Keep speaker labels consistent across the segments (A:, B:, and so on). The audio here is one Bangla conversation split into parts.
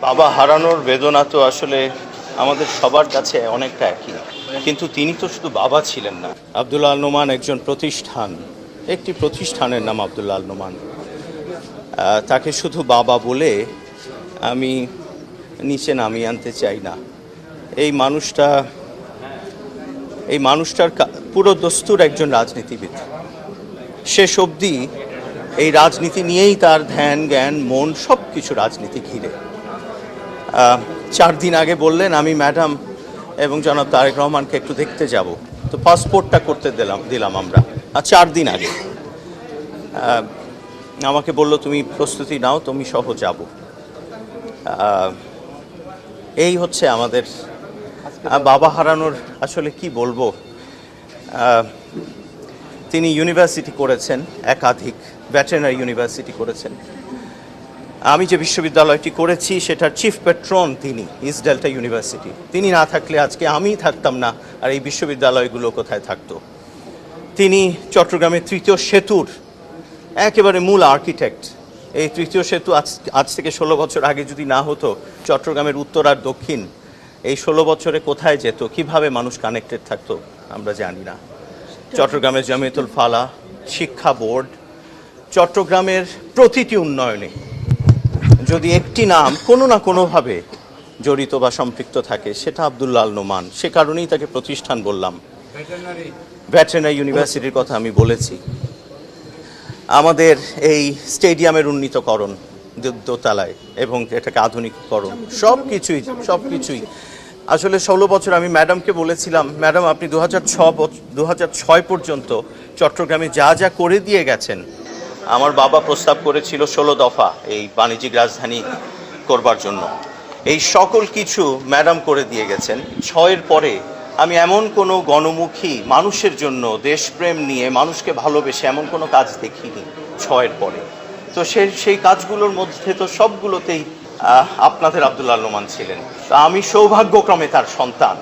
A: বাবা হারানোর বেদনা তো আসলে আমাদের সবার কাছে অনেকটা একই, কিন্তু তিনি তো শুধু বাবা ছিলেন না। আব্দুল্লাহ আল নোমান একজন প্রতিষ্ঠান, একটি প্রতিষ্ঠানের নাম আব্দুল্লাহ আল নোমান। তাকে শুধু বাবা বলে আমি নিচে নামিয়ে আনতে চাই না। এই মানুষটার পুরো দস্তুর একজন রাজনীতিবিদ। শেষ অবধি এই রাজনীতি নিয়েই তার ধ্যান জ্ঞান মন সব কিছু রাজনীতি ঘিরে। 4 দিন আগে বললেন আমি ম্যাডাম এবং জনাব তারেক রহমানকে একটু দেখতে যাব, তো পাসপোর্টটা করতে দিলাম আমরা। 4 দিন আগে আমাকে বলল তুমি প্রস্তুতি নাও, তুমি সহ যাব। এই হচ্ছে আমাদের বাবা হারানোর আসলে কি বলবো। তিনি ইউনিভার্সিটি করেছেন, একাধিক ভেটেরিনারি ইউনিভার্সিটি করেছেন। আমি যে বিশ্ববিদ্যালয়টি করেছি সেটার চিফ পেট্রন তিনি, ইস্ট ডেল্টা ইউনিভার্সিটি। তিনি না থাকলে আজকে আমি থাকতাম না, আর এই বিশ্ববিদ্যালয়গুলো কোথায় থাকতো। তিনি চট্টগ্রামের তৃতীয় সেতুর একেবারে মূল আর্কিটেক্ট। এই তৃতীয় সেতু আজ থেকে 16 বছর আগে যদি না হতো, চট্টগ্রামের উত্তর আর দক্ষিণ এই 16 বছরে কোথায় যেত, কিভাবে মানুষ কানেক্টেড থাকতো আমরা জানি না। চট্টগ্রামের জামিয়াতুল ফালাহ, শিক্ষা বোর্ড, চট্টগ্রামের প্রতিটি উন্নয়নে যদি একটি নাম কোনো না কোনোভাবে জড়িত বা সম্পৃক্ত থাকে সেটা আব্দুল্লাহ আল নোমান। সে কারণেই তাকে প্রতিষ্ঠান বললাম। ভেটেরিনারি ইউনিভার্সিটির কথা আমি বলেছি। আমাদের এই স্টেডিয়ামের উন্নীতকরণ দোতলায় এবং এটাকে আধুনিকীকরণ সব কিছুই আসলে 16 বছর আমি ম্যাডামকে বলেছিলাম, ম্যাডাম আপনি 2006 পর্যন্ত চট্টগ্রামে যা যা করে দিয়ে গেছেন, আমার বাবা প্রস্তাব করেছিল 16 দফা এই বাণিজ্যিক রাজধানী করবার জন্য। এই সকল কিছু ম্যাডাম করে দিয়ে গেছেন। 6-এর পরে আমি এমন কোনো গণমুখী মানুষের জন্য দেশপ্রেম নিয়ে মানুষকে ভালোবেসে এমন কোনো কাজ দেখিনি 6-এর পরে। তো সেই কাজগুলোর মধ্যে তো সবগুলোতেই আপনাদের আব্দুল্লাহ আল নোমান ছিলেন। তো আমি সৌভাগ্যক্রমে তার সন্তান,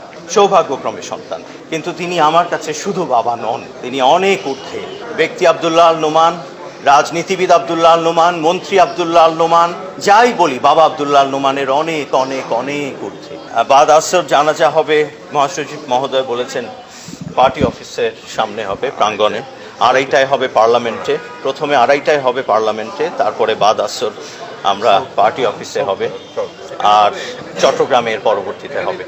A: কিন্তু তিনি আমার কাছে শুধু বাবা নন, তিনি অনেক ঊর্ধ্বে। ব্যক্তি আব্দুল্লাহ আল নোমান, রাজনীতিবিদ আব্দুল্লাহ আল নোমান, মন্ত্রী আব্দুল্লাহ আল নোমান, যাই বলি বাবা আব্দুল্লাহ আল নোমানের অনেক অনেক অনেক ঊর্ধ্বে। বাদ আসর জানাজা হবে, মহাসচিব মহোদয় বলেছেন পার্টি অফিসের সামনে হবে, প্রাঙ্গণে। 2:30টায় হবে পার্লামেন্টে, প্রথমে 2:30টায় হবে পার্লামেন্টে, তারপরে বাদ আসর আমরা পার্টি অফিসে হবে, আর চট্টগ্রামের পরবর্তীতে হবে।